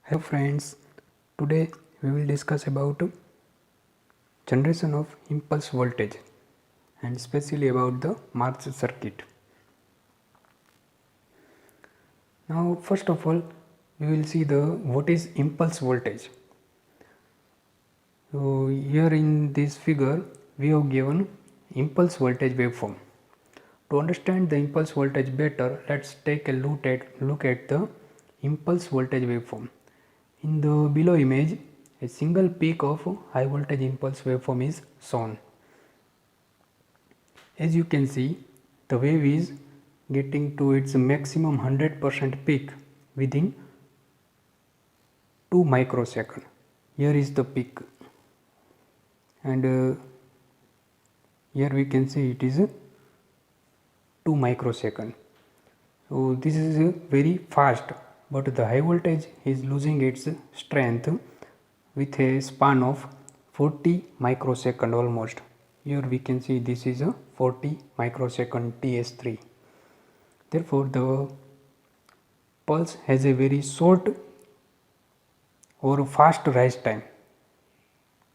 Hello friends, today we will discuss about generation of impulse voltage and especially about the Marx circuit. Now first of all we will see the what is impulse voltage. So here in this figure we have given impulse voltage waveform. To understand the impulse voltage better, let's take a look at the impulse voltage waveform. In the below image, a single peak of high voltage impulse waveform is shown. As you can see, the wave is getting to its maximum 100% peak within 2 microseconds. Here is the peak, and here we can see it is 2 microseconds. So this is very fast, but the high voltage is losing its strength with a span of 40 microsecond almost. Here we can see this is a 40 microsecond TS3. Therefore the pulse has a very short or fast rise time,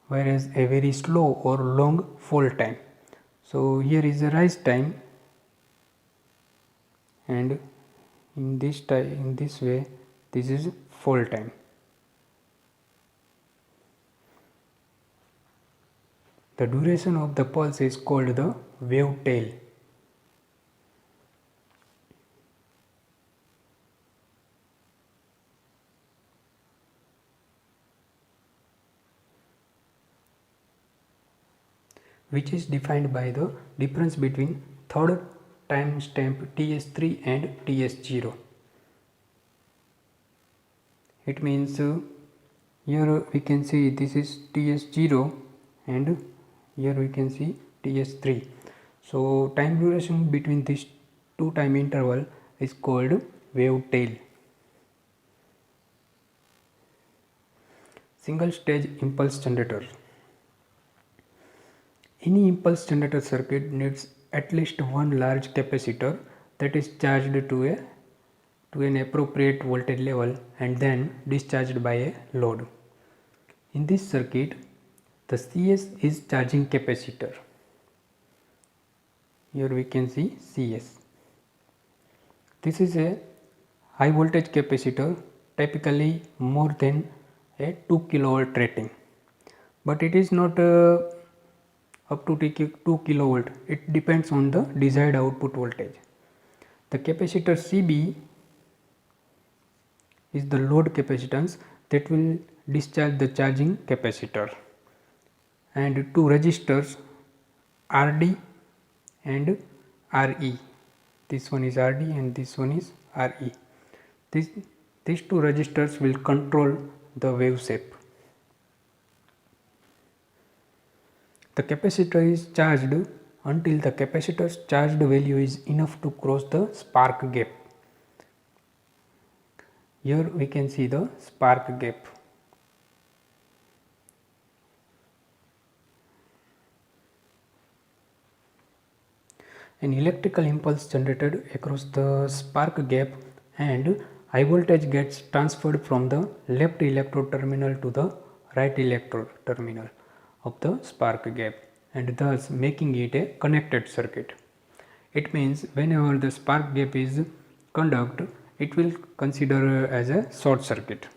whereas a very slow or long fall time. So here is the rise time, and in this way this is fall time. The duration of the pulse is called the wave tail. Which is defined by the difference between third time stamp TS3 and TS0. It means here we can see this is TS0 and here we can see TS3. So time duration between these two time interval is called wave tail. Single stage impulse generator. Any impulse generator circuit needs at least one large capacitor that is charged to an appropriate voltage level and then discharged by a load. In this circuit, the CS is charging capacitor. Here we can see CS. This is a high voltage capacitor, typically more than a 2 kilovolt rating, but it is not up to 2 kilovolt. It depends on the desired output voltage. The capacitor CB is the load capacitance that will discharge the charging capacitor, and two resistors RD and RE. This one is RD and this one is RE. These two resistors will control the wave shape. The capacitor is charged until the capacitor's charged value is enough to cross the spark gap. Here we can see the spark gap. An electrical impulse generated across the spark gap and high voltage gets transferred from the left electrode terminal to the right electrode terminal of the spark gap, and thus making it a connected circuit. It means whenever the spark gap is conduct, it will consider as a short circuit.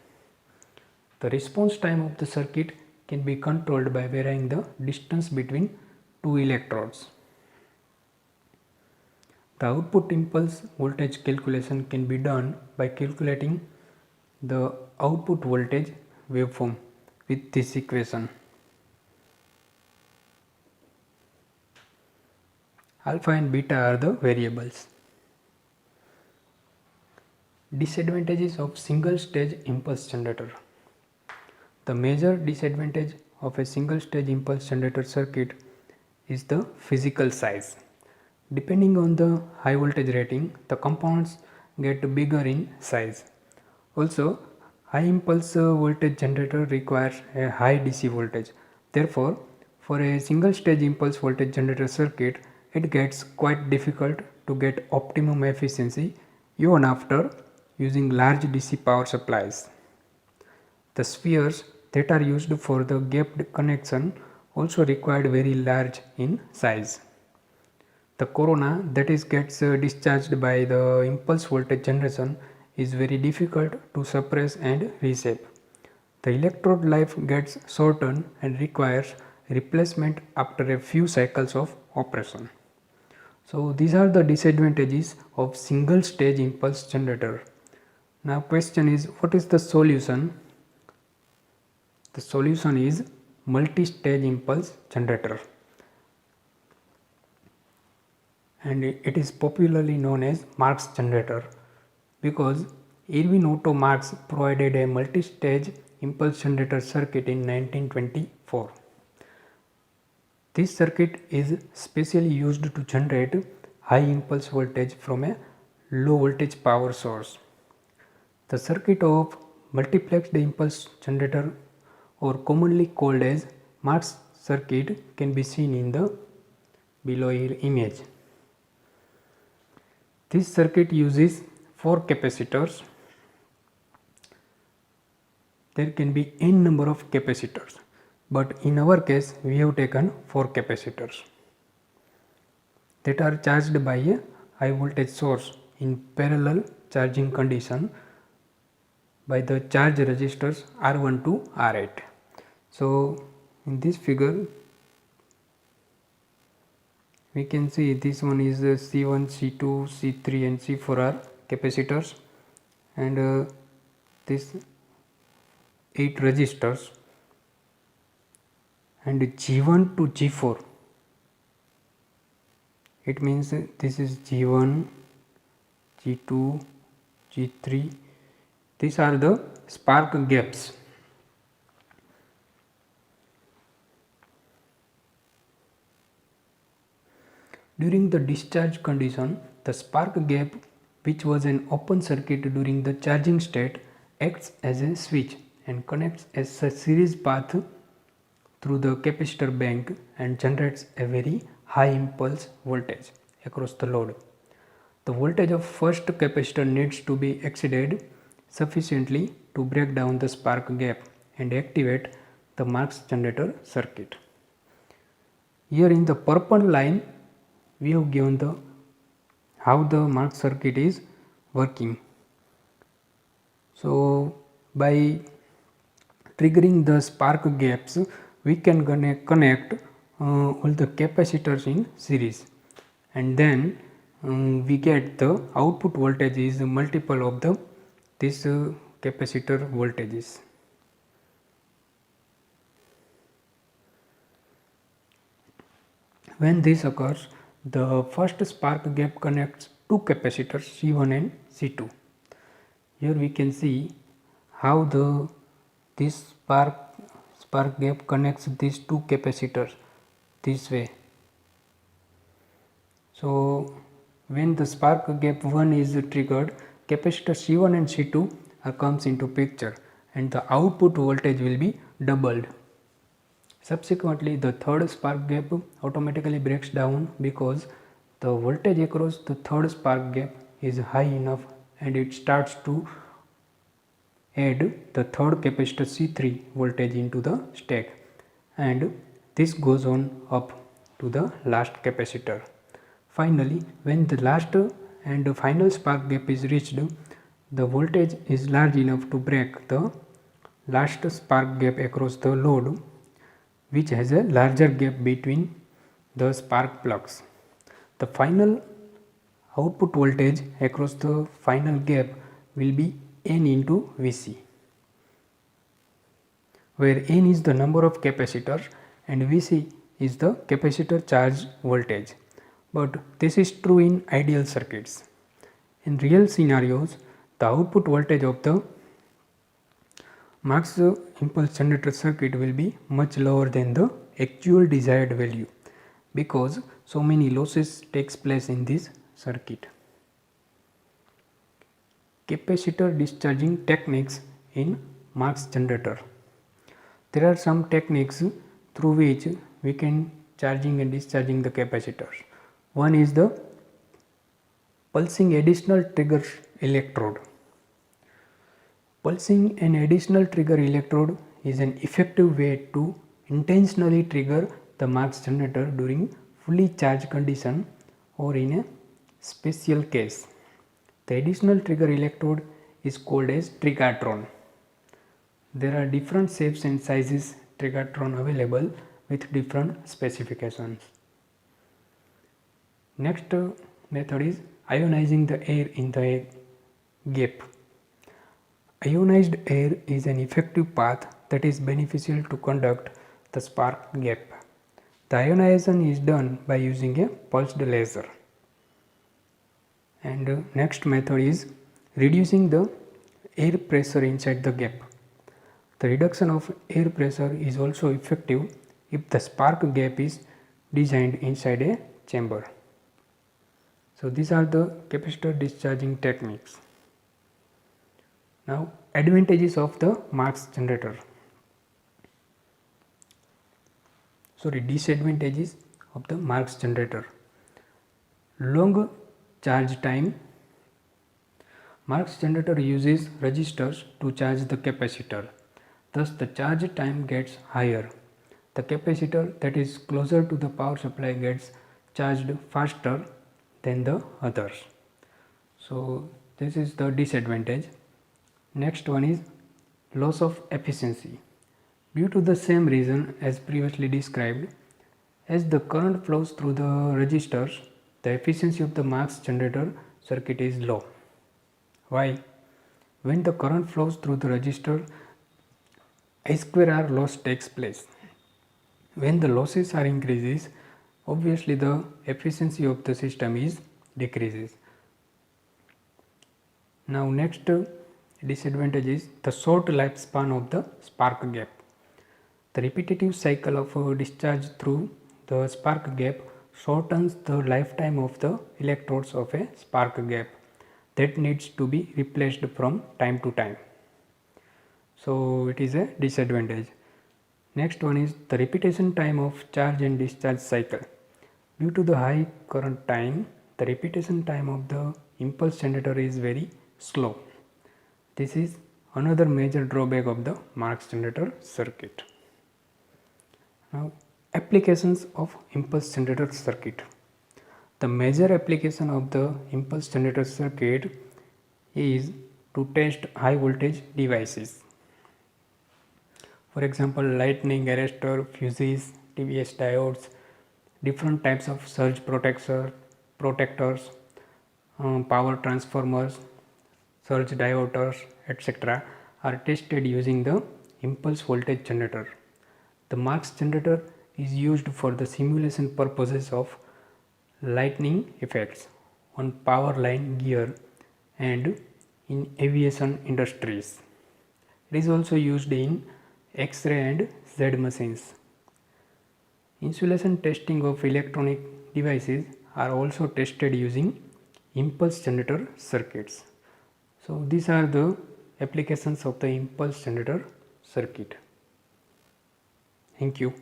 The response time of the circuit can be controlled by varying the distance between two electrodes. The output impulse voltage calculation can be done by calculating the output voltage waveform with this equation. Alpha and beta are the variables. Disadvantages of single stage impulse generator. The major disadvantage of a single stage impulse generator circuit is the physical size. Depending on the high voltage rating, the components get bigger in size. Also, high impulse voltage generator requires a high DC voltage. Therefore, for a single stage impulse voltage generator circuit, it gets quite difficult to get optimum efficiency even after using large DC power supplies. The spheres that are used for the gapped connection also required very large in size. The corona that is gets discharged by the impulse voltage generation is very difficult to suppress and reshape. The electrode life gets shortened and requires replacement after a few cycles of operation. So these are the disadvantages of single stage impulse generator. Now question is, what is the solution? The solution is multi-stage impulse generator, and it is popularly known as Marx generator because Irvin Otto Marx provided a multi-stage impulse generator circuit in 1924. This circuit is specially used to generate high impulse voltage from a low voltage power source. The circuit of multiplexed impulse generator, or commonly called as Marx circuit, can be seen in the below image. This circuit uses 4 capacitors. There can be n number of capacitors, but in our case we have taken 4 capacitors that are charged by a high voltage source in parallel charging condition by the charge resistors R1 to R8. So in this figure we can see this one is C1, C2, C3 and C4 are capacitors, and this 8 resistors, and G1 to G4, it means this is G1, G2, G3, these are the spark gaps. During the discharge condition, the spark gap, which was an open circuit during the charging state, acts as a switch and connects as a series path through the capacitor bank and generates a very high impulse voltage across the load. The voltage of first capacitor needs to be exceeded sufficiently to break down the spark gap and activate the Marx generator circuit. Here in the purple line we have given the how the Marx circuit is working. So by triggering the spark gaps, we can connect all the capacitors in series, and then we get the output voltage is a multiple of the this capacitor voltages. When this occurs, the first spark gap connects two capacitors C1 and C2. Here we can see how this spark gap connects these two capacitors this way. So when the spark gap 1 is triggered, capacitor C1 and C2 comes into picture and the output voltage will be doubled. Subsequently, the third spark gap automatically breaks down because the voltage across the third spark gap is high enough, and it starts to add the third capacitor C3 voltage into the stack, and this goes on up to the last capacitor. Finally, when the last and final spark gap is reached, the voltage is large enough to break the last spark gap across the load, which has a larger gap between the spark plugs. The final output voltage across the final gap will be N into Vc, where N is the number of capacitors and Vc is the capacitor charge voltage. But this is true in ideal circuits. In real scenarios, the output voltage of the Marx impulse generator circuit will be much lower than the actual desired value because so many losses takes place in this circuit. Capacitor discharging techniques in Marx generator. There are some techniques through which we can charging and discharging the capacitors. One is the pulsing additional trigger electrode. Pulsing an additional trigger electrode is an effective way to intentionally trigger the Marx generator during fully charged condition or in a special case. The additional trigger electrode is called as trigatron. There are different shapes and sizes trigatron available with different specifications. Next method is ionizing the air in the gap. Ionized air is an effective path that is beneficial to conduct the spark gap. The ionization is done by using a pulsed laser. And next method is reducing the air pressure inside the gap. The reduction of air pressure is also effective if the spark gap is designed inside a chamber. So these are the capacitor discharging techniques. Now advantages of the Marx generator. Disadvantages of the Marx generator. Long charge time. Marx generator uses resistors to charge the capacitor. Thus the charge time gets higher. The capacitor that is closer to the power supply gets charged faster than the others. So this is the disadvantage. Next one is loss of efficiency. Due to the same reason as previously described, as the current flows through the resistors, the efficiency of the Marx generator circuit is low. Why? When the current flows through the resistor, I2R loss takes place. When the losses are increases, obviously the efficiency of the system is decreases. Now next disadvantage is the short lifespan of the spark gap. The repetitive cycle of discharge through the spark gap shortens the lifetime of the electrodes of a spark gap that needs to be replaced from time to time. So it is a disadvantage. Next one is the repetition time of charge and discharge cycle. Due to the high current time, the repetition time of the impulse generator is very slow. This is another major drawback of the Marx generator circuit. Now applications of impulse generator circuit. The major application of the impulse generator circuit is to test high voltage devices. For example, lightning arrestor, fuses, TVS diodes, different types of surge protectors, power transformers, surge diodes, etc. are tested using the impulse voltage generator. The Marx generator is used for the simulation purposes of lightning effects on power line gear and in aviation industries. It is also used in X-ray and Z machines. Insulation testing of electronic devices are also tested using impulse generator circuits. So these are the applications of the impulse generator circuit. Thank you.